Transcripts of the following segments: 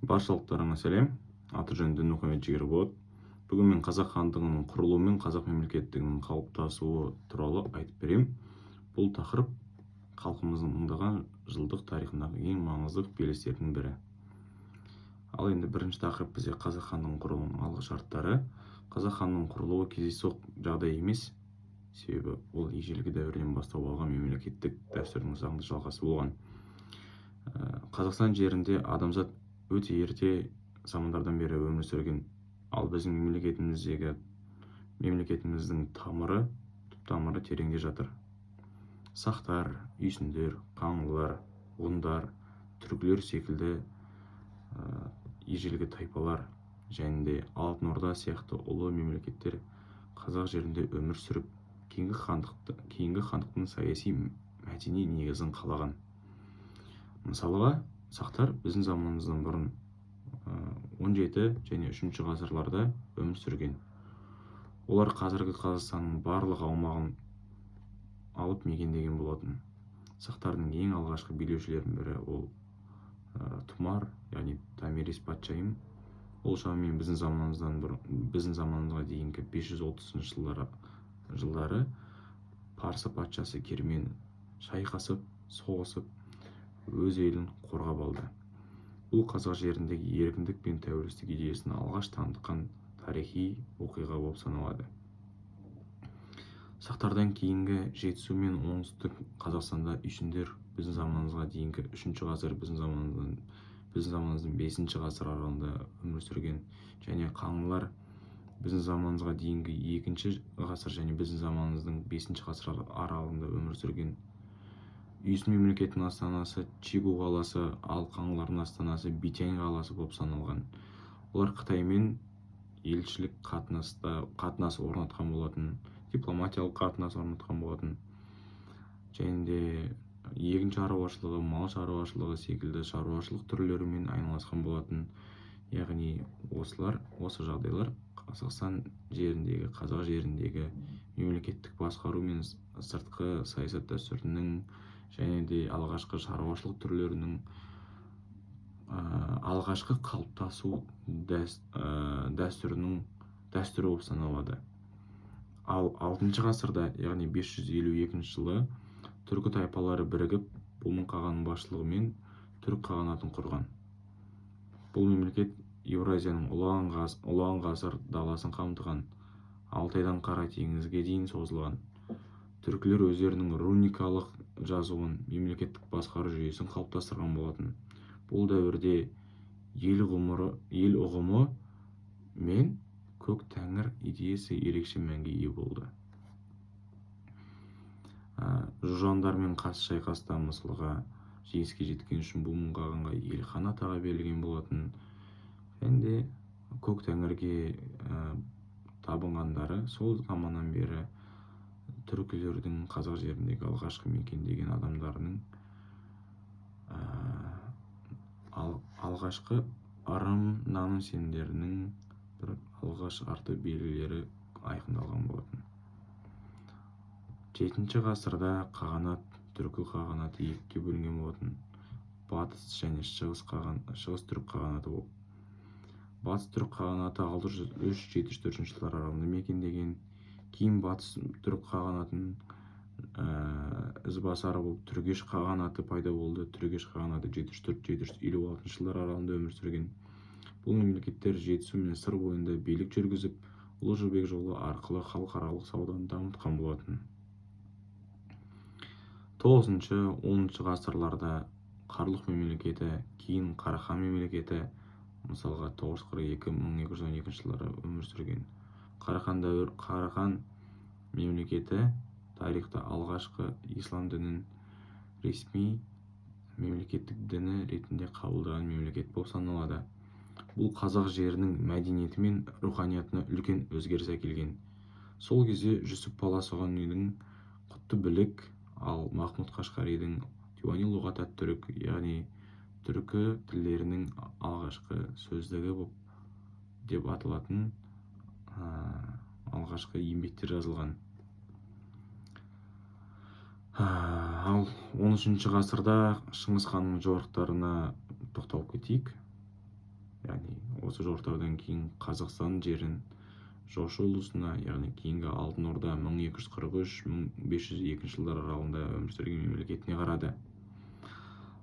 Баршалықтарыңа сәлем. Аты жөнім Дінмұхамед Жігерболат. Бүгін мен қазақ хандығының құрылуы мен қазақ мемлекеттігінің қалыптасуы туралы айтып беремін. Бұл тақырып халқымыздың мыңдаған жылдық тарихындағы ең маңызды белестердің бірі. Ал енді бірінші тақырып бізде қазақ хандығының құрылуының алғы шарттары. Қазақ хандығының құрылуы кездейсоқ жағдай емес, себебі ол ежелгі дәуірден бастау алған мемлекеттік дәстүрдің заңды жалғасы болған. Қазақстан жерінде адамзат өте ерте замандардан бері өмір сүрген, ал біздің мемлекетіміздің түп-тамыры тереңде жатыр. Сақтар, үйсіндер, қаңлылар, ғұндар, түркілер секілді ежелгі тайпалар және де Алтын Орда сияқты ұлы мемлекеттер қазақ жерінде өмір сүріп, кейінгі хандықтың саяси мәдени негізін қалаған. Мысалға, сақтар біздің заманымыздан бұрын 17 және 3 ғасырларда өмір сүрген. Олар қазіргі Қазақстанның барлық аумағын алып мекендеген болатын. Сақтардың ең алғашқы билеушілерінің бірі ол Тұмар, яғни Томирис патшайым. Ол шамамен біздің заманымызға дейінгі 530 жылдары Парсы патшасы Кермен шайқасып, соғысып, өз елін қорғап алды. Бұл қазақ жеріндегі еркіндік пен тәуелсіздік идеясын алғаш танытқан тарихи оқиға болып саналады. Сақтардан кейінгі жетісу мен оңтүстік Қазақстанда үйсіндер біздің заманымызға дейінгі 3 ғасыр, біздің заманымыздың 5 ғасыр аралығында өмір сүрген, және қаңлылар біздің заманымызға дейінгі 2 ғасыр және біздің заманымыздың 5 ғасыр аралығында өмір сүрген. Үйсін мемлекетінің астанасы Чигу қаласы, ал қаңлылардың астанасы Битянь қаласы болып саналған. Олар Қытаймен елшілік қатынас орнатқан болатын, дипломатиялық қатынас орнатқан болатын. Және де егін шаруашылығы, мал шаруашылығы секілді шаруашылық түрлерімен айналысқан болатын. Яғни осы жағдайлар Қазақстан жеріндегі, қазақ жеріндегі мемлекеттік басқару мен сыртқы саясат дәстүрінің және де алғашқы шаруашылық түрлерінің алғашқы қалыптасу дәстүрі болып саналады. Ал 6 ғасырда, яғни 552 жылы түркі тайпалары бірігіп, Бұлмұң қағанның басшылығымен түрік қағанатын құрған. Бұл мемлекет Еуразияның ұлан ғасыр даласын қамтыған, Алтайдан Қара теңізге дейін созылған. Түркілер өздерінің руникалық жазуын, мемлекеттік басқару жүйесін қалыптастырған болатын. Бұл дәуірде ел ұғымы мен көк тәңір идеясы ерекше мәнге ие болды. Жужандармен қарсы шайқаста мысалға жеңіске жеткен үшін Бұлмұң қағанға ел хан атағы берілген болатын. Және де көк тәңірге табынғандары сол заманнан бері түркілердің қазақ жеріндегі алғашқы мекендеген адамдарының алғашқы ырым наным сенімдерінің бір алғашарты белгілері айқындалған болатын. 7 ғасырда қағанат, түркі қағанаты екіге бөлінген болатын. Батыс және шығыс түрік қағанаты болып. Батыс түрік қағанаты 603-704 жылдар аралығында мекендеген. Кейін батыс түрік қағанатын ізбасары болып Түргеш қағанаты пайда болды. Түргеш қағанаты 704-756 жылдар аралығында өмір сүрген. Бұл мемлекеттер жетісу мен сыр бойында билік жүргізіп, Ұлы Жібек жолы арқылы халықаралық сауданы дамытқан болатын. 9-10 ғасырларда Қарлұқ мемлекеті, кейін Қарахан мемлекеті, мысалға 942-1212 жылдары өмір сүрген. Қарахан мемлекеті тарихта алғашқы ислам дінін ресми мемлекеттік діні ретінде қабылдаған мемлекет болып саналады. Бұл қазақ жерінің мәдениеті мен руханиятына үлкен өзгеріс әкелген. Сол кезде Жүсіп Баласұғанидың Құтты білік, ал Махмұд Қашқаридің Диуани лұғат ат-түрік, яғни түркі тілдерінің алғашқы сөздігі деп аталатын алғашқы еңбектер жазылған. Ал 13 ғасырда Шыңғыс ханның жорықтарына тоқталып кетейік. яғни осы жорықтардан кейін Қазақстан жерін жошы ұлысына, яғни кейінгі Алтын Орда 1243-1502 жылдар аралығында өмір сүрген мемлекетіне қарады.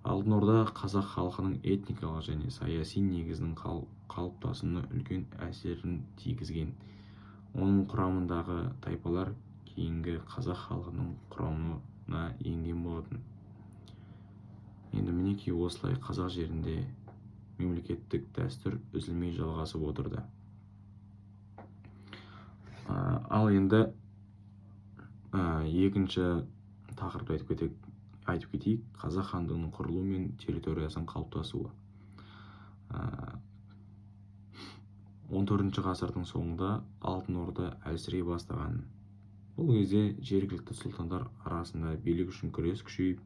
Алтын Орда қазақ халқының этникалық және саяси негізінің қалыптасуына үлкен әсерін тигізген. Оның құрамындағы тайпалар кейінгі қазақ халқының құрамына енген болатын. Енді мінекей осылай қазақ жерінде мемлекеттік дәстүр үзілмей жалғасып отырды. Ал енді екінші тақырыпты айтып кетейік. Қазақ хандығының құрылуы мен территориясының қалыптасуы. 14 ғасырдың соңында Алтын Орда әлсірей бастаған. Бұл кезде жергілікті сұлтандар арасында билік үшін күрес күшейіп,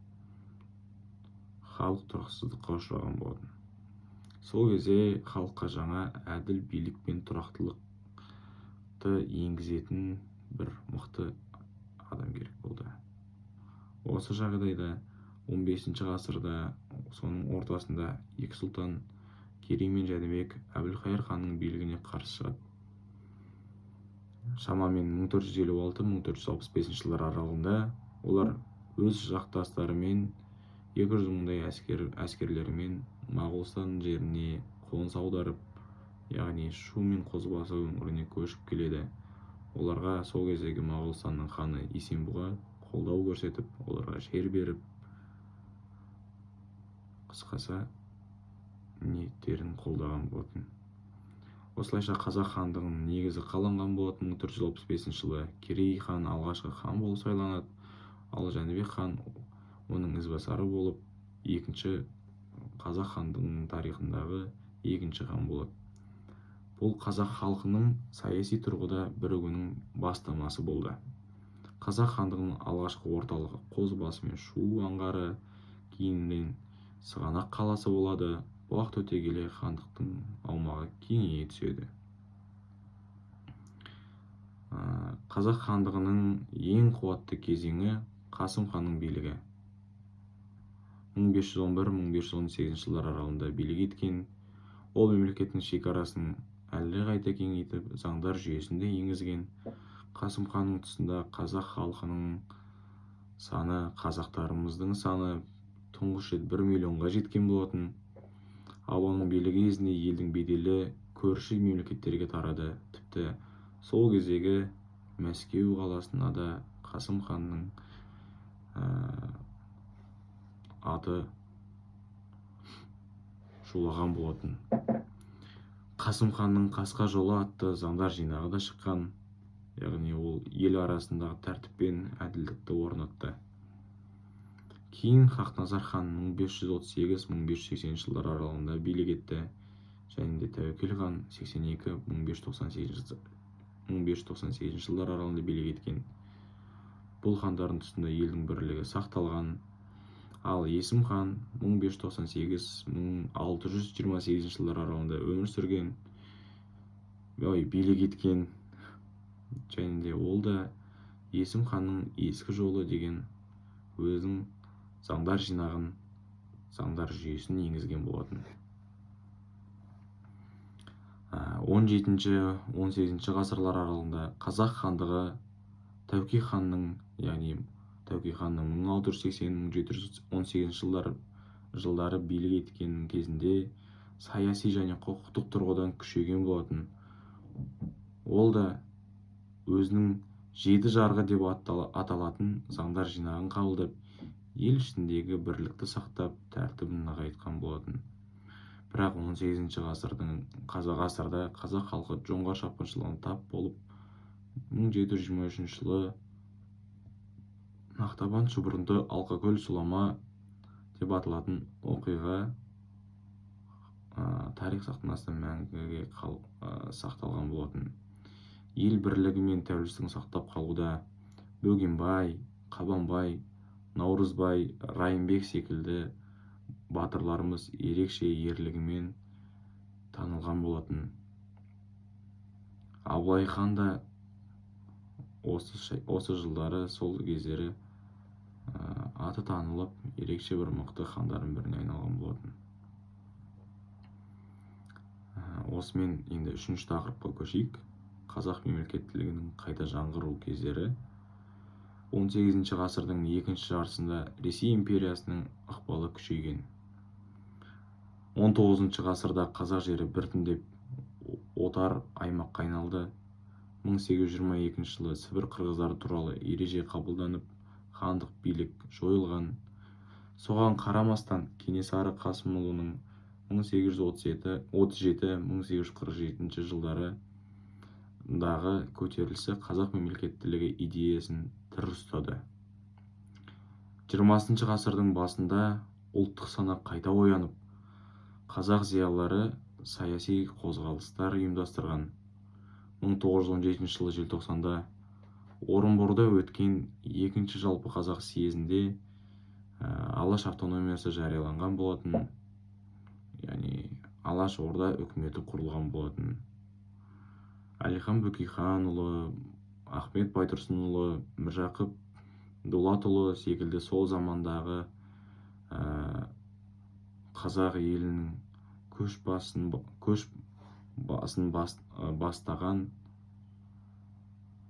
халық тұрақсыздыққа ұшыраған болатын. Сол кезде халыққа жаңа әділ билік пен тұрақтылықты енгізетін бір мықты адам керек болды. Осы жағдайда 15 ғасырда соның ортасында екі сұлтан Керей мен Жәнібек Әбілқайыр ханның билігіне қарсы шығады. Шамамен 1456-1465 жылдар аралығында олар өз жақтастарымен 200 мыңдай әскерлерімен Моғолстан жеріне қоныс аударып, яғни Шу мен Қозыбасы өңіріне көшіп келеді. Оларға сол кездегі Моғолстанның ханы Есенбұға қолдау көрсетіп, оларға жер беріп, қысқасы ниеттерін қолдаған болатын. Осылайша қазақ хандығының негізі қаланған болатын. 1465 жылы Керей хан алғашқы хан болып сайланады, ал Жәнібек хан оның ізбасары болып екінші қазақ хандығының тарихындағы екінші хан болады. Бұл қазақ халқының саяси тұрғыда бірігуінің бастамасы болды. Қазақ хандығының алғашқы орталығы Қозыбасы мен Шу аңғары, кейіннен Сығанақ қаласы болады. Уақыт өте келе хандықтың аумағы кеңейе түседі. Қазақ хандығының ең қуатты кезеңі Қасым ханның билігі. 1511-1518 жылдар аралығында билік еткен. Ол мемлекеттің шекарасын әлдеқайда кеңейтіп, заңдар жүйесінде енгізген. Қасым ханның тұсында қазақ халқының саны, қазақтарымыздың саны тұңғыш рет 1 миллионға жеткен болатын. Ал оның билігі кезінде елдің беделі көрші мемлекеттерге тарады. Тіпті сол кездегі Мәскеу қаласына да Қасым ханның аты шулаған болатын. Қасым ханның Қасқа жолы атты заңдар жинағы да шыққан. Яғни ол ел арасындағы тәртіп пен әділдікті орнатты. Кейін Хақназар хан 1538-1580 жылдар аралығында билік етті. Және де Тәуекел хан 82-1598 жылдар аралығында билік еткен. Бұл хандардың тұсында елдің бірлігі сақталған. Ал Есім хан 1598-1628 жылдар аралығында өмір сүрген, билік еткен. Және де ол да Есім ханның ескі жолы деген өзінің заңдар жинағын, заңдар жүйесін енгізген болатын. 17-18 ғасырлар аралығында қазақ хандығы Тәуке ханның, яғни Тәуке ханның 1680-1718 жылдары билік еткен кезінде саяси және құқықтық тұрғыдан күшейген болатын. Ол да өзінің 7 жарғы деп аталатын заңдар жинағын қабылдап, ел ішіндегі бірлікті сақтап, тәртібін нығайтқан болатын. Бірақ 18 ғасырда қазақ халқы жоңғар шапқыншылығына тап болып, 1723 жылы Нақтабан шұбырынды Алқакөл сұлама деп аталатын оқиға тарих сахнасында мәңгіге сақталған болатын. Ел бірлігі мен тәуелсіздігін сақтап қалуда Бөгенбай, Қабанбай, Наурызбай, Райымбек секілді батырларымыз ерекше ерлігімен танылған болатын. Абылай хан да осы жылдары, сол кездері аты танылып, ерекше бір мықты хандардың біріне айналған болатын. Осымен енді 3-ші тақырыпқа көшейік. Қазақ мемлекеттілігінің қайта жаңғыру кездері. 18 ғасырдың екінші жартысында Ресей империясының ықпалы күшейген. 19 ғасырда қазақ жері біртіндеп отар аймаққа айналды. 1822 жылы Сібір қырғыздары туралы ереже қабылданып, хандық билік жойылған. Соған қарамастан Кенесары Қасымұлының 1837-1847 жылдары дағы көтерілісі қазақ мемлекеттілігі идеясын тірі ұстады. 20 ғасырдың басында ұлттық сана қайта оянып, қазақ зиялылары саяси қозғалыстар ұйымдастырған. 1917 жылы желтоқсанда Орынборда өткен екінші жалпы қазақ съезінде Алаш автономиясы жарияланған болатын, яғни Алаш Орда үкіметі құрылған болатын. Әлихан Бөкейханұлы, Ахмет Байтұрсынұлы, Міржақып Дулатұлы секілді сол замандағы қазақ елінің көш басын бастаған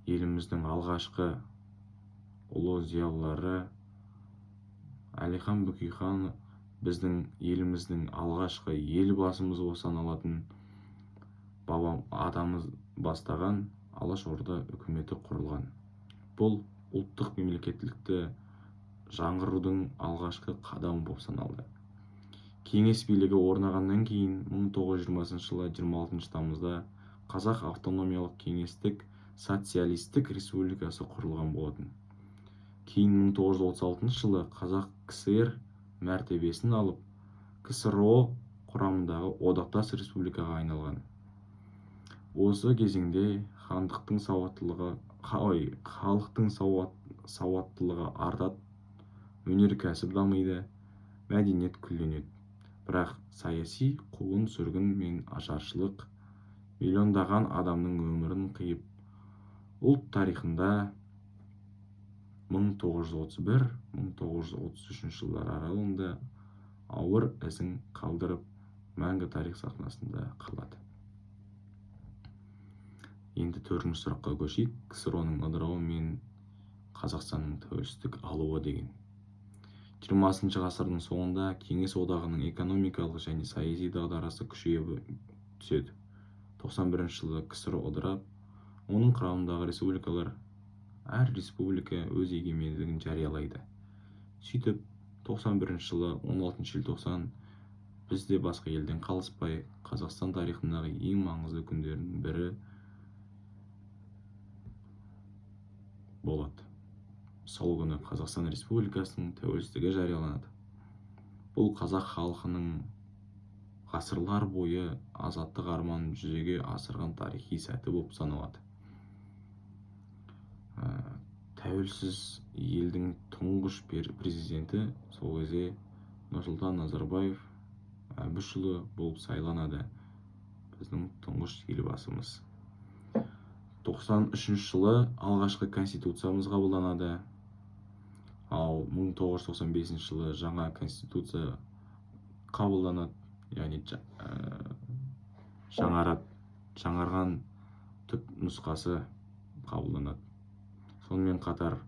еліміздің алғашқы ұлы зиялылары. Әлихан Бөкейхан біздің еліміздің алғашқы елбасымыз болып саналатын бабам атамыз бастаған Алаш Орда үкіметі құрылған. Бұл ұлттық мемлекеттілікті жаңғырудың алғашқы қадамы болып саналды. Кеңес билігі орнағаннан кейін 1920 жылы 26 тамызда Қазақ автономиялық кеңестік социалистік республикасы құрылған болатын. Кейін 1936 жылы Қазақ КСР мәртебесін алып, КСРО құрамындағы одақтас республикаға айналған. Осы кезеңде халықтың сауаттылығы артады, өнеркәсіп дамиды, мәдениет гүлденеді. Бірақ саяси қуғын-сүргін мен ашаршылық миллиондаған адамның өмірін қиып, ұлт тарихында 1931-1933 жылдар аралығында ауыр ізін қалдырып, мәңгі тарих сахнасында қалады. Енді 4-ші сұраққа көшейік. КСРО-ның ыдырауы мен Қазақстанның тәуелсіздік алуы деген. 20 ғасырдың соңында Кеңес одағының экономикалық және саяси дағдарысы күшейе түседі. 91 жылы КСРО ыдырап, оның құрамындағы республикалар әр республика өз егемендігін жариялайды. Сөйтіп, 91 жылы 16 желтоқсан бізде басқа елден қалыспай Қазақстан тарихындағы ең маңызды күндердің бірі болады. Сол күні Қазақстан Республикасының тәуелсіздігі жарияланады. Бұл қазақ халқының ғасырлар бойы азаттық арманын жүзеге асырған тарихи сәті болып саналады. Тәуелсіз елдің тұңғыш президенті сол кезде Нұрсұлтан Назарбаев Әбішұлы болып сайланады, біздің тұңғыш елбасымыз. 93 жылы алғашқы конституциямыз қабылданады, ал 1995 жылы жаңа конституция қабылданады, яғни жаңарған түп нұсқасы қабылданады. Сонымен қатар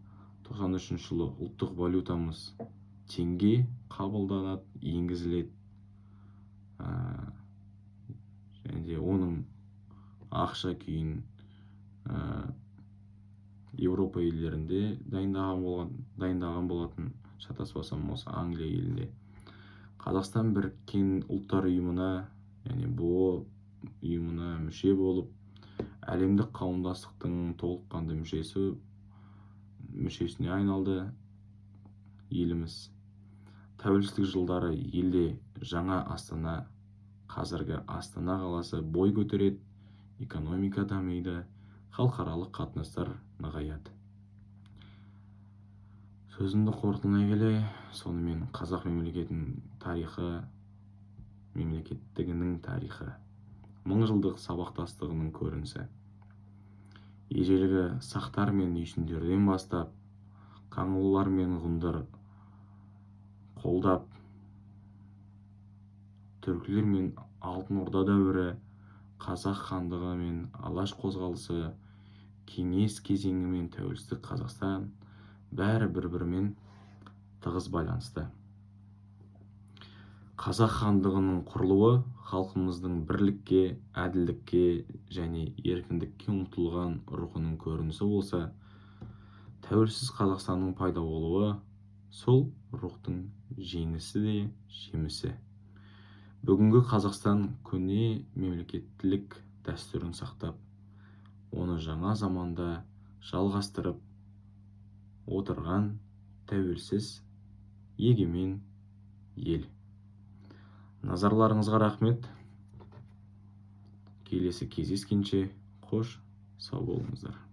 93 жылы ұлттық валютамыз теңге қабылданады, енгізіледі. Және оның ақша күйін Еуропа елдерінде дайындаған болатын, шатаспасам осы Англия елінде. Қазақстан біріккен ұлттар ұйымына, яғни БО ұйымына мүше болып, әлемдік қауымдастықтың толыққанды мүшесіне айналды еліміз. Тәуелсіздік жылдары елде жаңа Астана, қазіргі Астана қаласы бой көтереді, экономика дамиды, халықаралық қатынастар нығаяды. Сөзімді қорытындылай келе, сонымен қазақ мемлекеттігінің тарихы, мыңжылдық сабақтастығының көрінісі. Ежелгі сақтар мен үйсіндерден бастап, қаңлылар мен ғұндар қолдап, түркілер мен алтын орда дәуірі, қазақ хандығы мен алаш қозғалысы, кеңес кезеңі мен тәуелсіздік Қазақстан бәрі бір-бірімен тығыз байланысты. Қазақ хандығының құрылуы халқымыздың бірлікке, әділдікке және еркіндікке ұмтылған рухының көрінісі болса, тәуелсіз Қазақстанның пайда болуы сол рухтың жеңісі де жемісі. Бүгінгі Қазақстан көне мемлекеттілік дәстүрін сақтап, оны жаңа заманда жалғастырып отырған тәуелсіз егемен ел. Назарларыңызға рахмет. Келесі кездескенше қош сау болыңыздар.